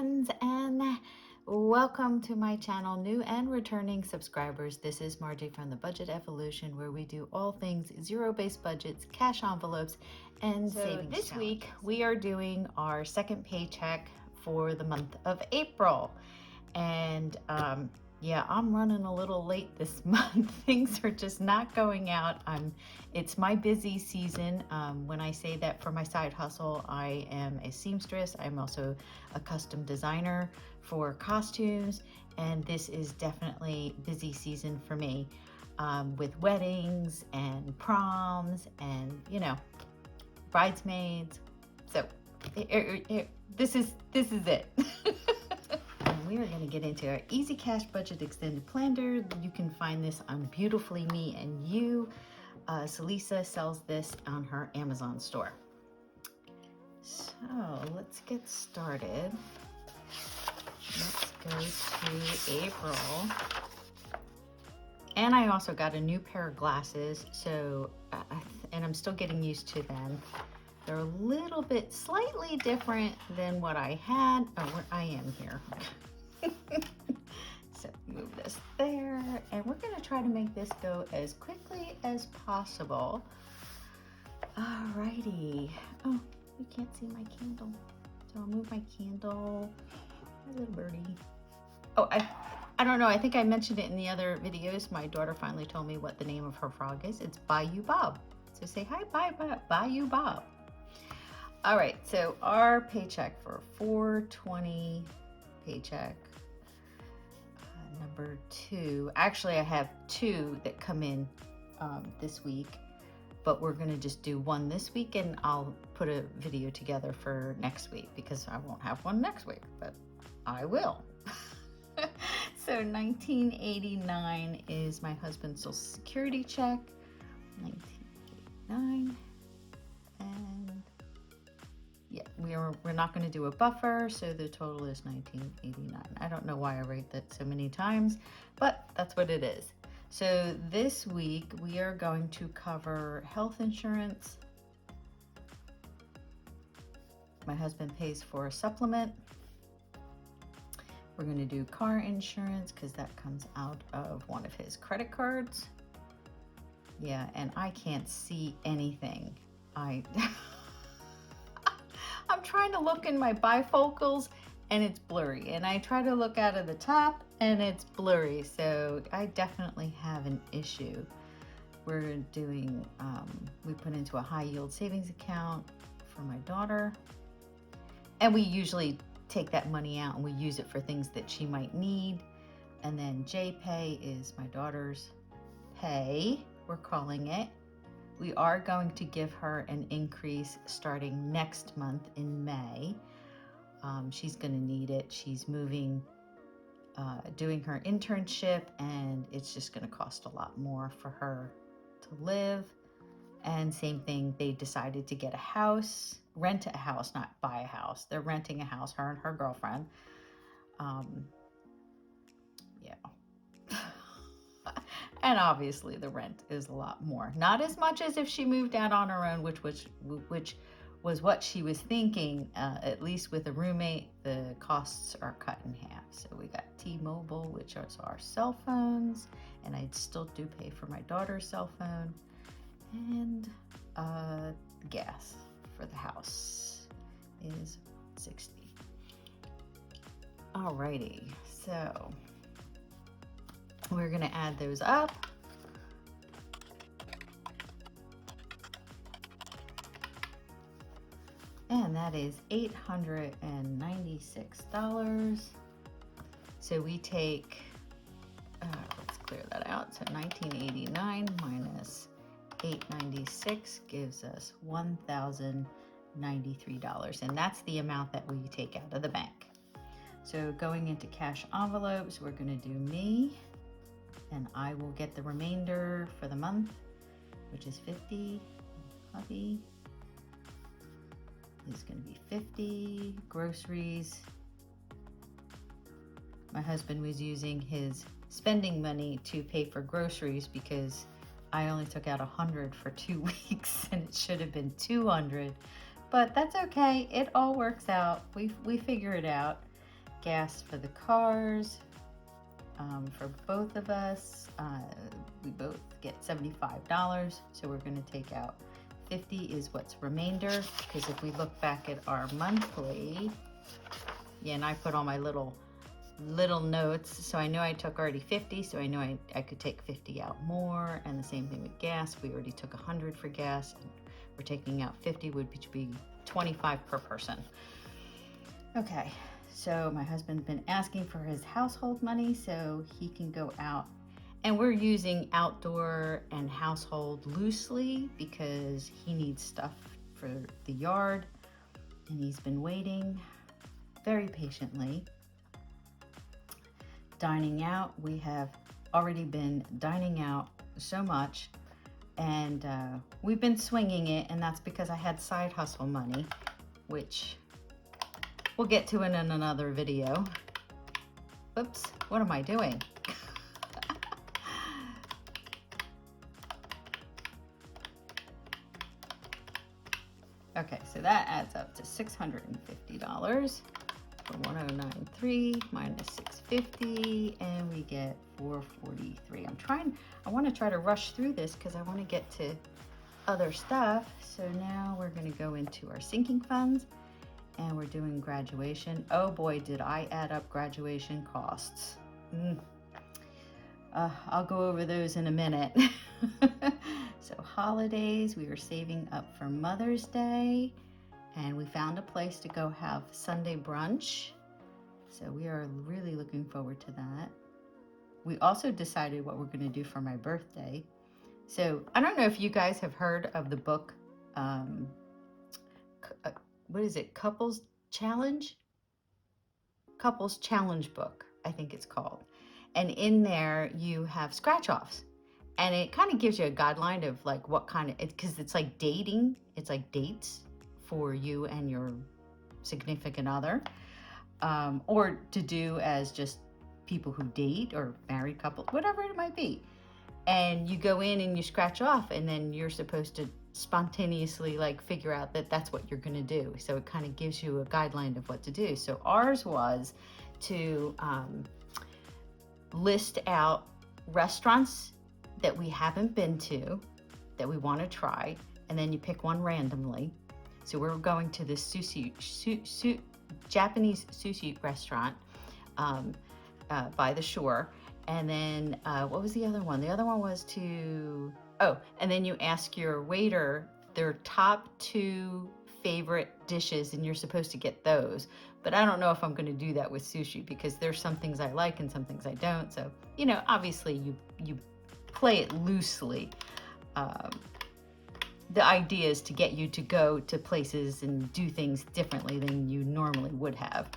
friends, and welcome to my channel, new and returning subscribers. This is Margie from the Budget Evolution, where we do all things zero-based budgets, cash envelopes, and savings. This week we are doing our second paycheck for the month of April, and yeah, I'm running a little late this month. Things are just not going out. It's my busy season. When I say that for my side hustle, I am a seamstress. I'm also a custom designer for costumes, and this is definitely busy season for me, with weddings and proms and, you know, bridesmaids. So this is it. We are going to get into our Easy Cash Budget Extended Planner. You can find this on Beautifully Me and You. Salisa sells this on her Amazon store. So let's get started. Let's go to April. And I also got a new pair of glasses, so and I'm still getting used to them. They're a little bit slightly different than what I had. Oh, where I am here. So move this there, and we're going to try to make this go as quickly as possible. Alrighty. Oh, you can't see my candle, so I'll move my candle. My little birdie. Oh, I don't know. I think I mentioned it in the other videos. My daughter finally told me what the name of her frog is. It's Bayou Bob. So say hi, Bayou Bob. All right. So our paycheck for 4/20 paycheck. Number 2. Actually, I have 2 that come in this week, but we're going to just do one this week, and I'll put a video together for next week because I won't have one next week, but I will. So 1989 is my husband's Social Security check. 1989. And yeah, we're not going to do a buffer, so the total is 1989. I don't know why I write that so many times, but that's what it is. So this week we are going to cover health insurance. My husband pays for a supplement. We're going to do car insurance because that comes out of one of his credit cards. Yeah, and I can't see anything. I'm trying to look in my bifocals and it's blurry, and I try to look out of the top and it's blurry, so I definitely have an issue. We're doing, we put into a high yield savings account for my daughter, and we usually take that money out and we use it for things that she might need. And then JPay is my daughter's pay, we're calling it. We are going to give her an increase starting next month in May. She's going to need it. She's moving, doing her internship, and it's just going to cost a lot more for her to live. And same thing, they decided to get a house, rent a house, not buy a house. They're renting a house, her and her girlfriend. Yeah. And obviously the rent is a lot more. Not as much as if she moved out on her own, which was what she was thinking. At least with a roommate, the costs are cut in half. So we got T-Mobile, which is our cell phones, and I still do pay for my daughter's cell phone, and gas for the house is $60. Alrighty, so we're going to add those up. And that is $896. So we take, let's clear that out. So 1989 minus 896 gives us $1,093. And that's the amount that we take out of the bank. So going into cash envelopes, we're going to do me, and I will get the remainder for the month, which is 50. Hubby is going to be 50. Groceries. My husband was using his spending money to pay for groceries because I only took out 100 for 2 weeks, and it should have been 200, but that's okay. It all works out. We figure it out. gas for the cars. For both of us, we both get $75, so we're going to take out 50 is what's remainder, because if we look back at our monthly, yeah, and I put all my little notes, so I know I took already 50, so I know I could take 50 out more. And the same thing with gas, we already took 100 for gas, and we're taking out 50, which would be 25 per person. Okay, so my husband's been asking for his household money so he can go out, and we're using outdoor and household loosely because he needs stuff for the yard, and he's been waiting very patiently. Dining out, we have already been dining out so much, and we've been swinging it, and that's because I had side hustle money, which we'll get to in another video. Oops, what am I doing? Okay, so that adds up to $650 for 1093 minus 650, and we get 443. I want to try to rush through this because I want to get to other stuff. So now we're going to go into our sinking funds, and we're doing graduation. Oh boy, did I add up graduation costs. I'll go over those in a minute. So holidays, we were saving up for Mother's Day, and we found a place to go have Sunday brunch. So we are really looking forward to that. We also decided what we're going to do for my birthday. So I don't know if you guys have heard of the book, what is it? Couples Challenge book, I think it's called. And in there you have scratch offs, and it kind of gives you a guideline of like what kind of, because it's like dating, it's like dates for you and your significant other, or to do as just people who date or married couples, whatever it might be. And you go in and you scratch off, and then you're supposed to spontaneously like figure out that that's what you're going to do. So it kind of gives you a guideline of what to do. So ours was to list out restaurants that we haven't been to that we want to try, and then you pick one randomly. So we're going to this Japanese sushi restaurant by the shore. And then what was the other one? The other one was and then you ask your waiter their top 2 favorite dishes, and you're supposed to get those. But I don't know if I'm going to do that with sushi, because there's some things I like and some things I don't. So, you know, obviously you play it loosely. The idea is to get you to go to places and do things differently than you normally would have.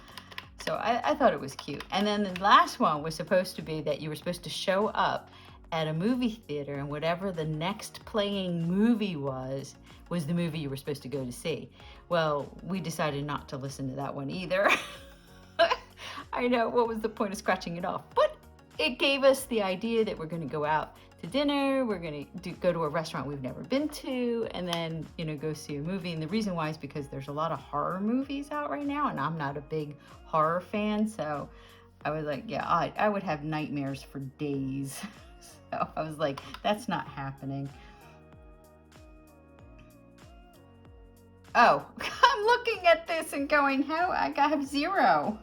So I thought it was cute. And then the last one was supposed to be that you were supposed to show up at a movie theater, and whatever the next playing movie was the movie you were supposed to go to see. Well, we decided not to listen to that one either. I know, what was the point of scratching it off? But it gave us the idea that we're going to go out to dinner, we're going to go to a restaurant we've never been to, and then, you know, go see a movie. And the reason why is because there's a lot of horror movies out right now, and I'm not a big horror fan, so I was like, yeah, I would have nightmares for days. So I was like, that's not happening. Oh, I'm looking at this and going, how I have 0.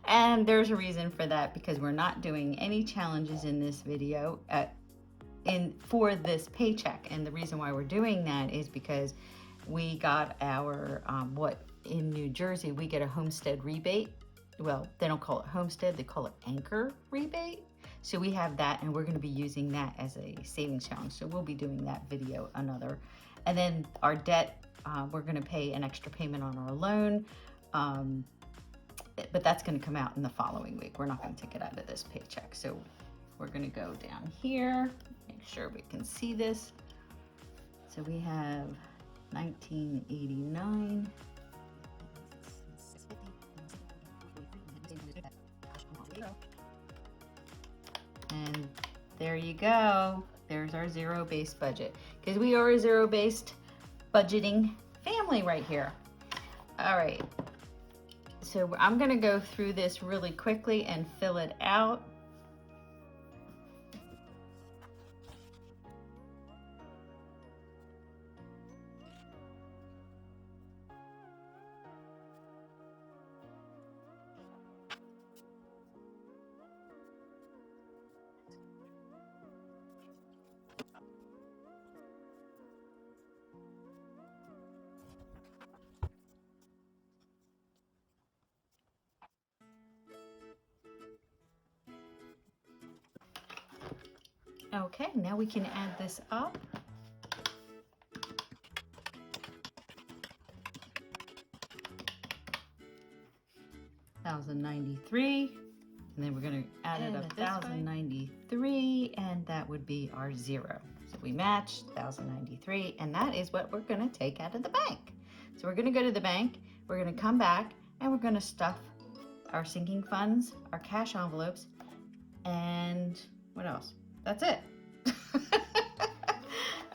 And there's a reason for that, because we're not doing any challenges in this video for this paycheck. And the reason why we're doing that is because we got our, in New Jersey, we get a homestead rebate. Well, they don't call it homestead, they call it anchor rebate. So we have that, and we're going to be using that as a savings challenge. So we'll be doing that video another. And then our debt, we're going to pay an extra payment on our loan. But that's going to come out in the following week. We're not going to take it out of this paycheck. So we're going to go down here, make sure we can see this. So we have 1989. And there you go. There's our zero-based budget, because we are a zero-based budgeting family right here. All right. So I'm going to go through this really quickly and fill it out. Okay, now we can add this up. $1,093, and then we're going to add it up $1,093, and that would be our zero. So we matched $1,093, and that is what we're going to take out of the bank. So we're going to go to the bank, we're going to come back, and we're going to stuff our sinking funds, our cash envelopes, and what else? That's it.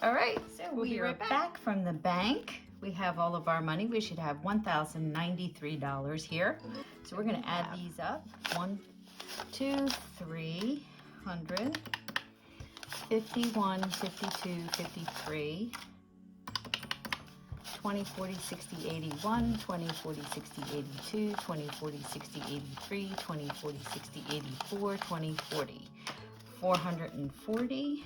All right, so we'll be right back from the bank. We have all of our money. We should have $1,093 here. So we're going to add these up. 1, 2, 3, 100, 51, 52, 53, 20, 40, 60, 81, 20, 40, 60, 82, 20, 40, 60, 83, 20, 40, 60, 84, 20, 40, 440,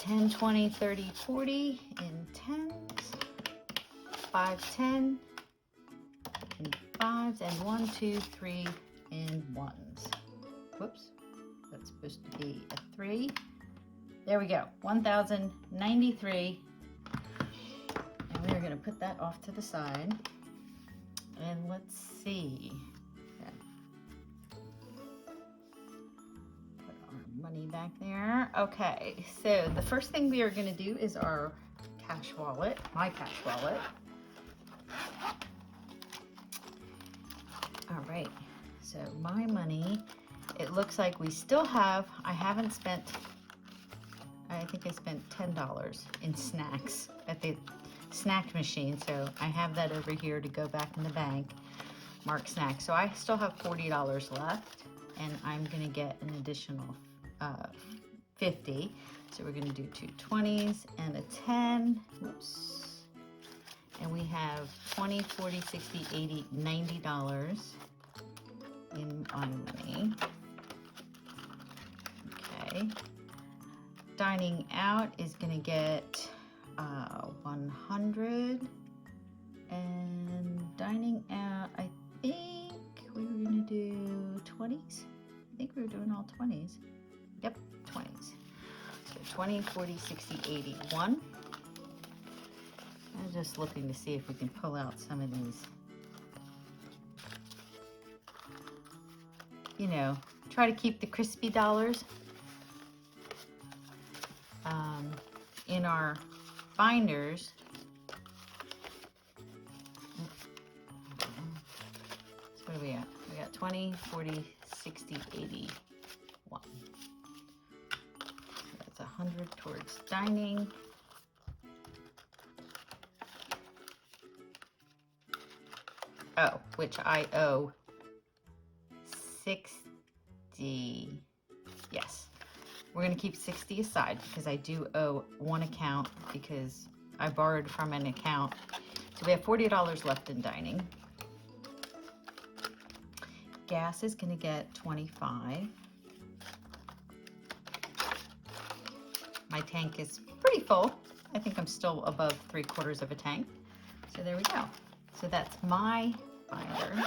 10, 20, 30, 40 in tens, 5, 10 in fives, and 1, 2, 3 in ones. Whoops, that's supposed to be a 3. There we go, 1,093. And we're going to put that off to the side. And let's see. Money back there. Okay, so the first thing we are going to do is our cash wallet, my cash wallet. All right, so my money, it looks like we still have, I haven't spent, I think I spent $10 in snacks at the snack machine, so I have that over here to go back in the bank, mark snacks. So I still have $40 left, and I'm going to get an additional 50. So we're going to do 2 20s and a 10. Whoops. And we have 20, 40, 60, 80, $90 in on money. Okay. Dining out is going to get 100. And dining out, I think we were going to do 20s. I think we were doing all 20s. Yep, 20s. So 20, 40, 60, 81. I'm just looking to see if we can pull out some of these. You know, try to keep the crispy dollars in our binders. So what do we got? We got 20, 40, 60, 81. 100 towards dining. Oh, which I owe 60. Yes, we're going to keep 60 aside because I do owe one account because I borrowed from an account. So we have $40 left in dining. Gas is going to get 25. My tank is pretty full. I think I'm still above 3/4 of a tank. So there we go. So that's my binder.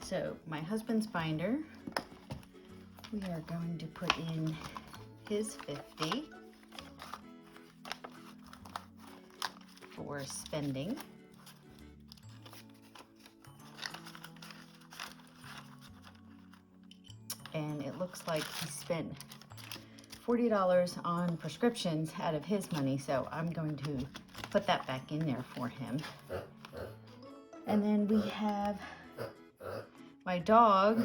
So my husband's binder, we are going to put in his 50 for spending. And it looks like he spent $40 on prescriptions out of his money, so I'm going to put that back in there for him. And then we have my dog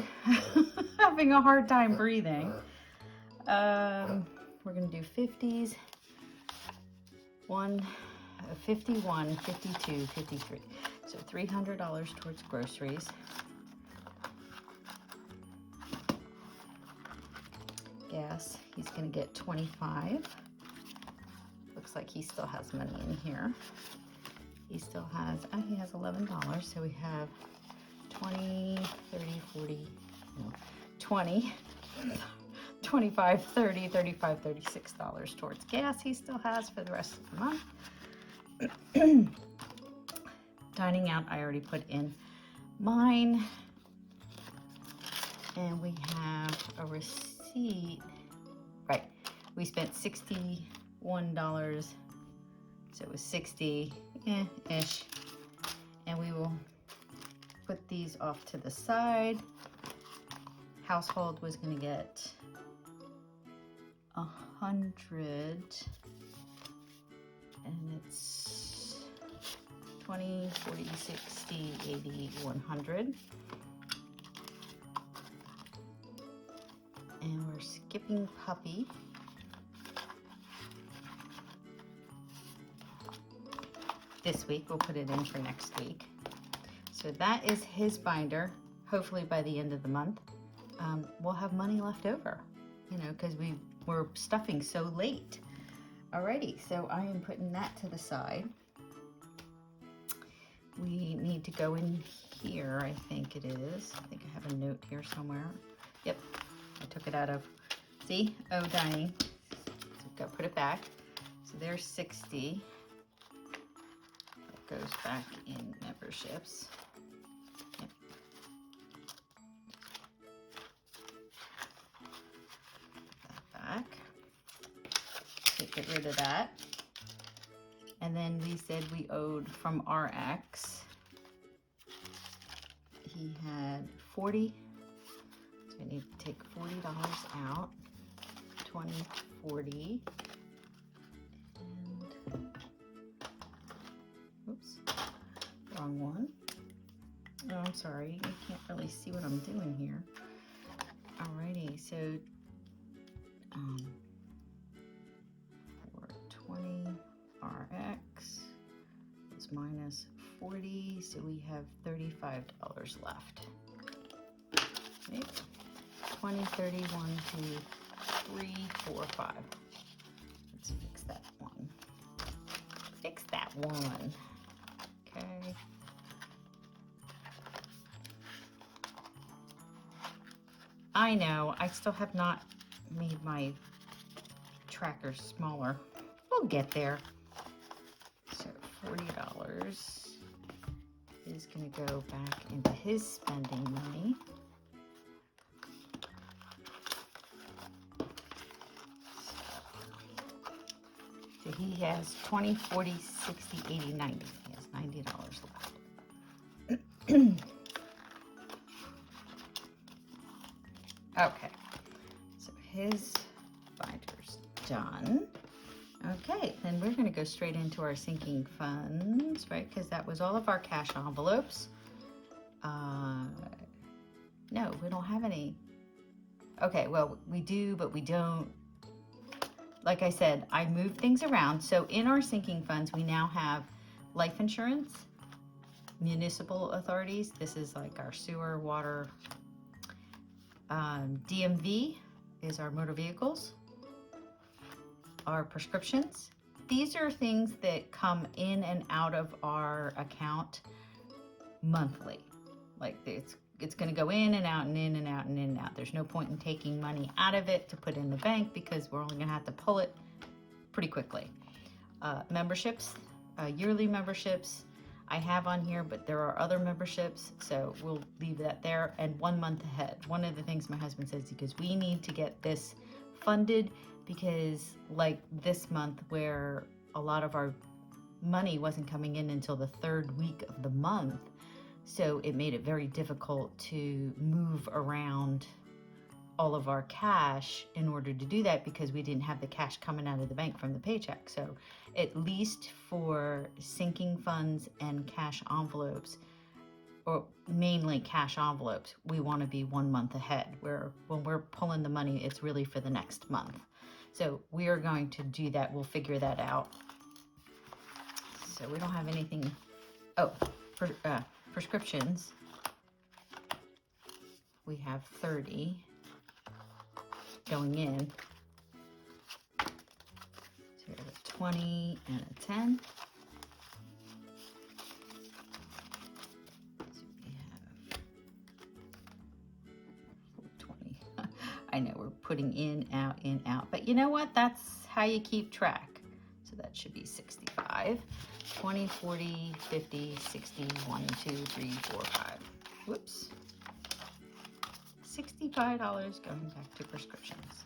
having a hard time breathing. We're going to do 50s. 51, 52, 53. So $300 towards groceries. Gas, he's gonna get $25. Looks like he still has money in here. He still has, oh, he has $11. So we have 20, 30, 40, no, 20, 25, 30, 35, $36 towards gas he still has for the rest of the month. Dining out, I already put in mine. And we have a receipt, right, we spent $61, so it was 60 ish, and we will put these off to the side. Household was going to get 100, and it's 20, 40, 60, 80, 100. And we're skipping puppy. This week, we'll put it in for next week. So that is his binder. Hopefully by the end of the month, we'll have money left over, you know, because we were stuffing so late. Alrighty, so I am putting that to the side. We need to go in here, I think it is. I think I have a note here somewhere. Yep. I took it out of, see, dining. So go put it back. So there's 60. That goes back in memberships. Yep. Put that back. So get rid of that. And then we said we owed from RX. He had 40. I need to take $40 out, 20, 40, and, oops, wrong one. Oh, I'm sorry, you can't really see what I'm doing here. Alrighty, so, 420 RX is minus 40, so we have $35 left. Okay. 20, 30, 1, 2, 3, 4, 5. Let's fix that one. Fix that one. Okay. I know, I still have not made my tracker smaller. We'll get there. So $40 is going to go back into his spending money. So he has 20, 40, 60, 80, 90. He has $90 left. Okay, so his binder's done. Okay, then we're going to go straight into our sinking funds, right? Because that was all of our cash envelopes. No, we don't have any. Okay, well, we do, but we don't. Like I said, I moved things around. So in our sinking funds, we now have life insurance, municipal authorities. This is like our sewer, water. DMV is our motor vehicles. Our prescriptions. These are things that come in and out of our account monthly. Like it's going to go in and out and in and out and in and out. There's no point in taking money out of it to put in the bank because we're only going to have to pull it pretty quickly. Memberships, yearly memberships I have on here, but there are other memberships, so we'll leave that there. And 1 month ahead. One of the things my husband says, because we need to get this funded, because like this month where a lot of our money wasn't coming in until the 3rd week of the month, so it made it very difficult to move around all of our cash in order to do that, because we didn't have the cash coming out of the bank from the paycheck. So at least for sinking funds and cash envelopes, or mainly cash envelopes, we want to be 1 month ahead, where when we're pulling the money, it's really for the next month. So we are going to do that. We'll figure that out. So we don't have anything. Oh, prescriptions, we have 30 going in. So we have a 20 and a 10. So we have 20. I know we're putting in, out, but you know what? That's how you keep track. So that should be 65. 20, 40, 50, 60, 1, 2, 3, 4, 5. Whoops. $65 going back to prescriptions.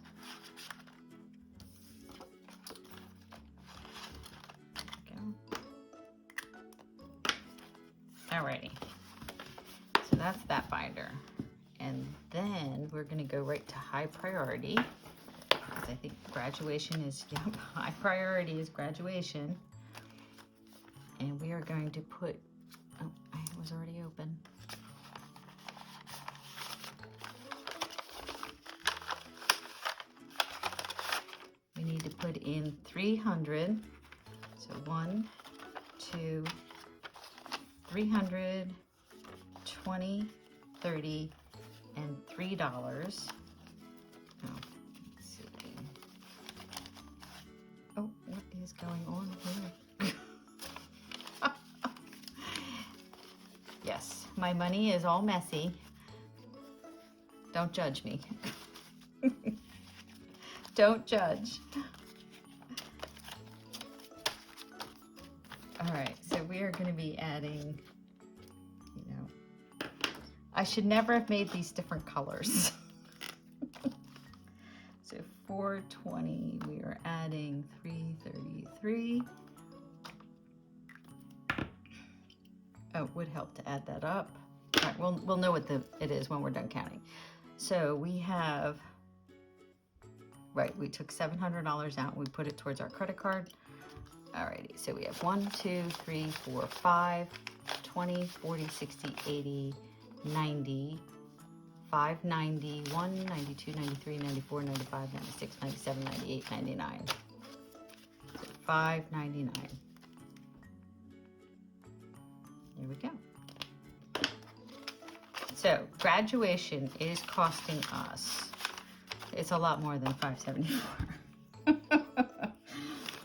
Alrighty. So that's that binder. And then we're going to go right to high priority. Because I think graduation is, high priority is graduation. And we are going to put, oh, I was already open. We need to put in 300. So 1, 2, 300, 20, 30, and $3. Oh, let's see. Oh, what is going on here? Yes, my money is all messy. Don't judge me. Don't judge. All right, so we are going to be adding, I should never have made these different colors. So 420, we are adding 333. Oh, it would help to add that up. All right, we'll know what it is when we're done counting. So we have, right, we took $700 out and we put it towards our credit card. Alrighty, so we have 1, 2, 3, 4, 5, 20, 40, 60, 80, 90, 5, 91, 92, 93, 94, 95, 96, 97, 98, 99. So 599. There we go. So graduation is costing us, it's a lot more than $574.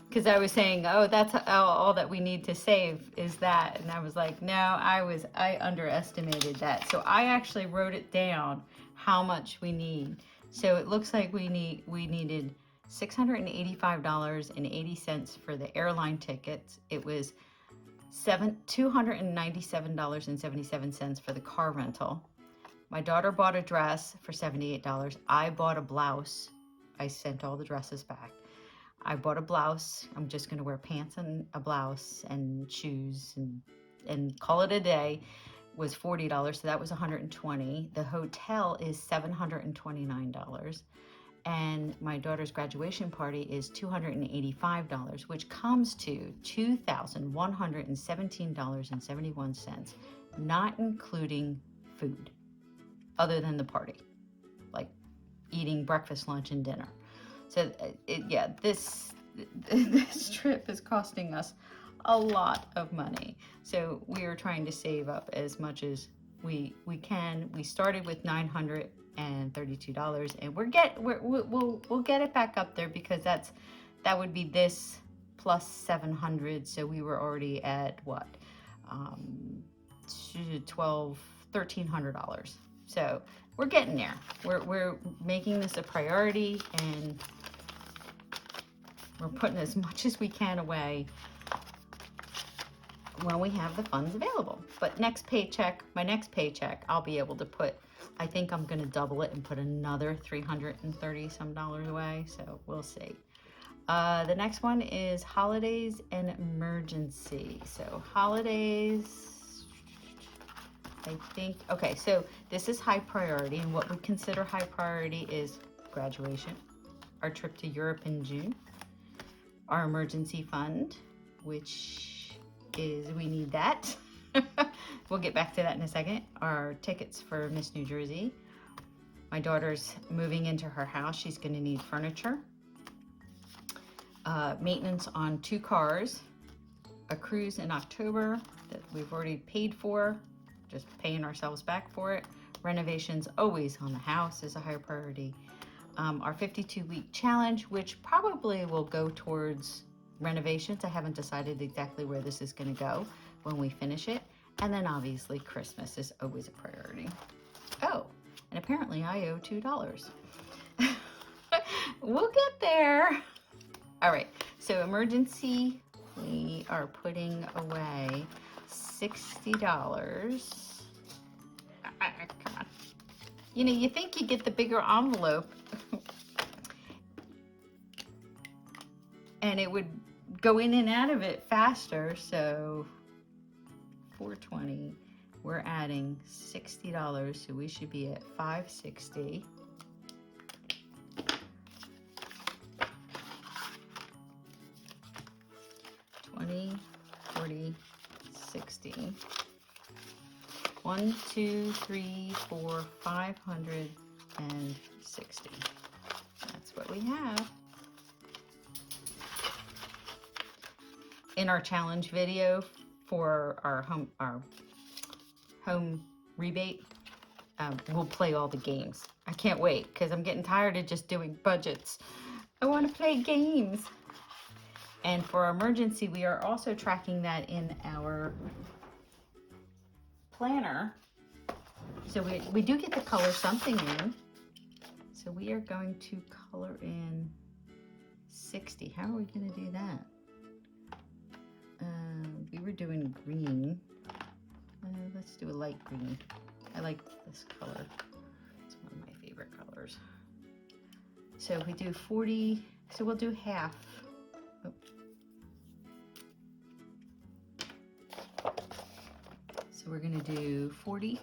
Because I was saying, oh, that's all that we need to save is that. And I was like, no, I underestimated that. So I actually wrote it down how much we need. So it looks like we needed $685.80 for the airline tickets. It was $297.77 for the car rental. My daughter bought a dress for $78. I bought a blouse. I sent all the dresses back. I bought a blouse. I'm just going to wear pants and a blouse and shoes and call it a day. Was $40, so that was $120. The hotel is $729. And my daughter's graduation party is $285, which comes to $2,117.71, not including food, other than the party, like eating breakfast, lunch, and dinner. So this trip is costing us a lot of money. So we are trying to save up as much as we can. We started with $932, and we'll get it back up there because that would be this plus 700. So we were already at what, $1,300. So we're getting there. We're making this a priority, and we're putting as much as we can away when we have the funds available. But my next paycheck, I'll be able to put, I think I'm going to double it and put another $330 some away. So we'll see. The next one is holidays and emergency. So holidays, I think, okay, so this is high priority, and what we consider high priority is graduation, our trip to Europe in June, our emergency fund, which is, we need that. We'll get back to that in a second. Our tickets for Miss New Jersey. My daughter's moving into her house. She's going to need furniture. Maintenance on 2 cars. a cruise in October that we've already paid for, just paying ourselves back for it. Renovations always on the house is a higher priority. Our 52-week challenge, which probably will go towards renovations. I haven't decided exactly where this is going to go when we finish it. And then obviously Christmas is always a priority. Oh, and apparently I owe $2. We'll get there. All right, so emergency, we are putting away $60. Come on. You know, you think you get the bigger envelope and it would go in and out of it faster. So $420, we're adding $60, so we should be at $560. 20, 40, 60. 1, 2, 3, 4, 560. That's what we have. In our challenge video for our home rebate, we'll play all the games. I can't wait because I'm getting tired of just doing budgets. I want to play games. And for our emergency, we are also tracking that in our planner. So we do get to color something in. So we are going to color in 60. How are we going to do that? We were doing green. Let's do a light green. I like this color. It's one of my favorite colors. So if we do 40, so we'll do half. Oh. So we're going to do 40.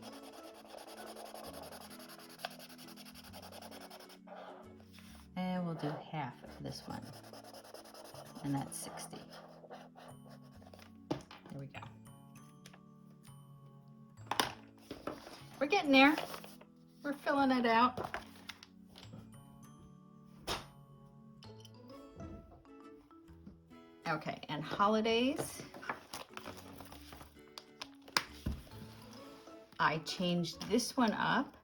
And we'll do half of this one. And that's 60. There we go. We're getting there. We're filling it out. Okay, and holidays. I changed this one up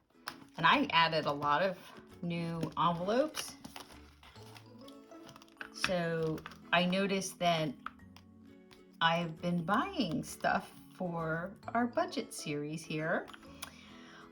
and I added a lot of new envelopes. So I noticed that I've been buying stuff for our budget series here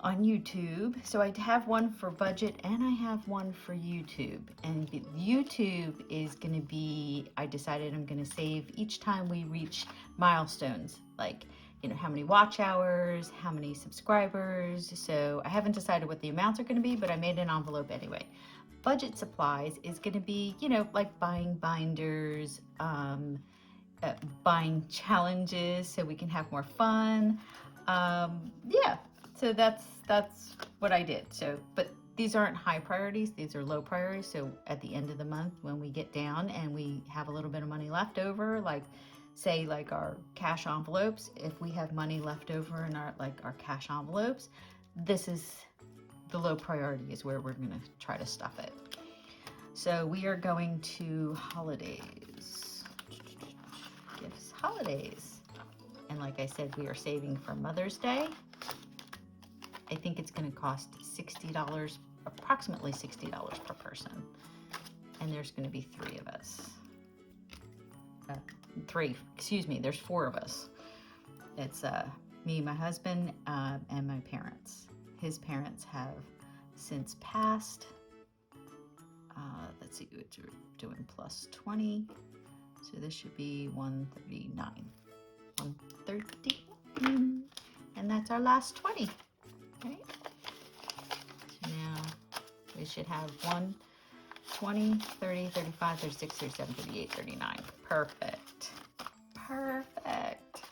on YouTube. So I have one for budget and I have one for YouTube. And YouTube is going to be, I decided I'm going to save each time we reach milestones, like, you know, how many watch hours, how many subscribers. So I haven't decided what the amounts are going to be, but I made an envelope anyway. Budget supplies is going to be, you know, like buying binders, buying challenges so we can have more fun. Yeah, so that's what I did. So, but these aren't high priorities, these are low priorities. So at the end of the month, when we get down and we have a little bit of money left over, like say like our cash envelopes, if we have money left over in our cash envelopes, this is the low priority, is where we're going to try to stuff it. So we are going to holidays. Gifts, holidays. And like I said, we are saving for Mother's Day. I think it's going to cost $60, approximately $60 per person. And there's going to be 3 of us. There's 4 of us. It's me, my husband, and my parents. His parents have since passed. Let's see, we're doing plus 20. So this should be 139. 139. And that's our last 20. Okay. So now we should have 1, 20, 30, 35, 36, 37, 38, 39. Perfect. Perfect.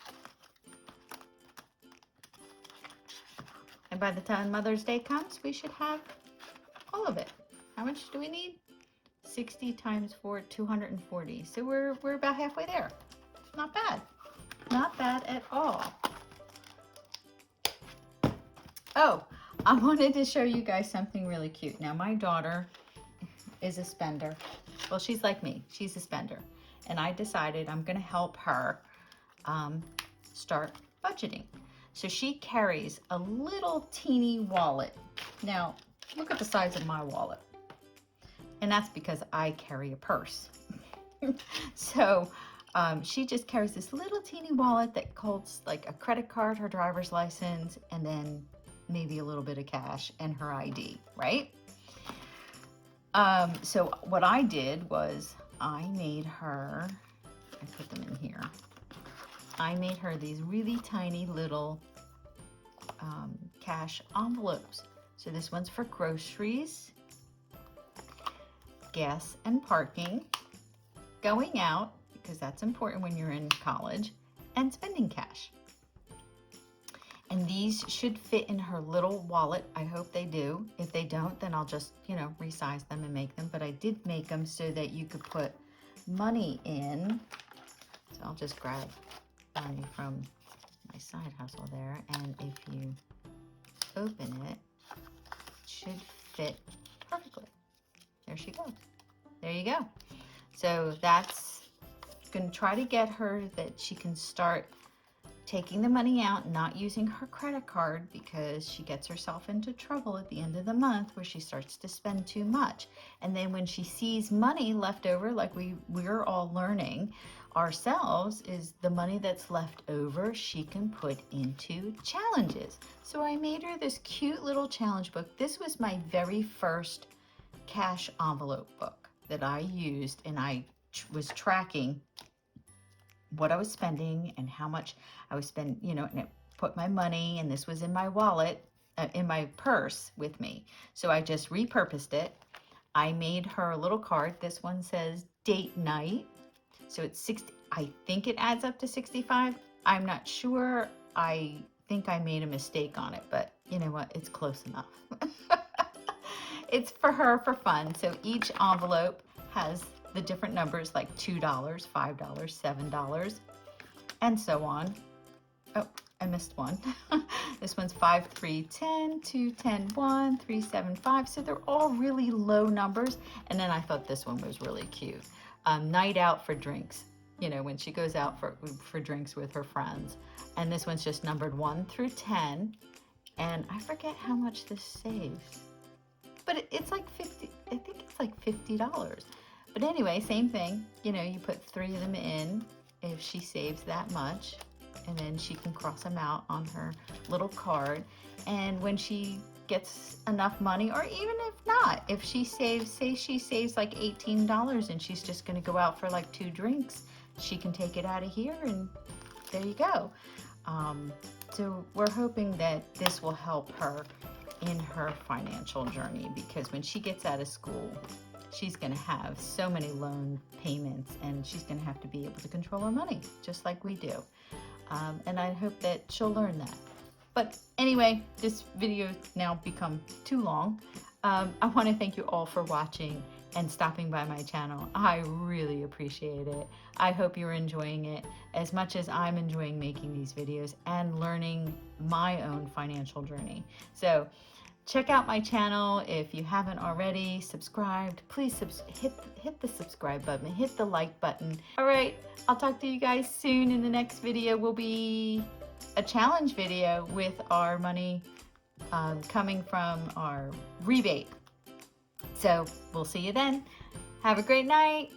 And by the time Mother's Day comes, we should have all of it. How much do we need? 60 times 4, 240. So we're about halfway there. Not bad. Not bad at all. Oh, I wanted to show you guys something really cute. Now, my daughter is a spender. Well, she's like me. She's a spender. And I decided I'm going to help her start budgeting. So she carries a little teeny wallet. Now, look at the size of my wallet. And that's because I carry a purse. So she just carries this little teeny wallet that holds like a credit card, her driver's license, and then maybe a little bit of cash and her ID, right? So what I did was I made her, I put them in here. I made her these really tiny little cash envelopes. So this one's for groceries, gas and parking, going out, because that's important when you're in college, and spending cash. And these should fit in her little wallet. I hope they do. If they don't, then I'll just, resize them and make them. But I did make them so that you could put money in. So I'll just grab money from my side hustle there. And if you open it, it should fit perfectly. There she goes. There you go. So that's going to try to get her that she can start taking the money out, not using her credit card, because she gets herself into trouble at the end of the month where she starts to spend too much. And then when she sees money left over, like we're all learning ourselves, is the money that's left over she can put into challenges. So I made her this cute little challenge book. This was my very first cash envelope book that I used, and I was tracking what I was spending and how much I was spending, and it put my money, and this was in my wallet, in my purse with me. So I just repurposed it. I made her a little card. This one says date night. So it's 60, I think it adds up to 65. I'm not sure. I think I made a mistake on it, but you know what? It's close enough. It's for her for fun. So each envelope has the different numbers like $2, $5, $7, and so on. Oh, I missed one. This one's 5, 3, 10, 2, 10, 1, 3, 7, 5. So they're all really low numbers. And then I thought this one was really cute. Night out for drinks. When she goes out for drinks with her friends. And this one's just numbered 1 through 10. And I forget how much this saves. But it's like $50. I think it's like $50. But anyway, same thing. You put 3 of them in if she saves that much, and then she can cross them out on her little card. And when she gets enough money, or even if not, if she saves, say she saves like $18 and she's just going to go out for like 2 drinks, she can take it out of here, and there you go. So we're hoping that this will help her in her financial journey, because when she gets out of school, she's going to have so many loan payments, and she's going to have to be able to control her money just like we do. And I hope that she'll learn that. But anyway, this video now become too long. I want to thank you all for watching and stopping by my channel. I really appreciate it. I hope you're enjoying it as much as I'm enjoying making these videos and learning my own financial journey. So check out my channel if you haven't already subscribed. Please hit the subscribe button, hit the like button. All right, I'll talk to you guys soon. In the next video will be a challenge video with our money coming from our rebate. So we'll see you then. Have a great night.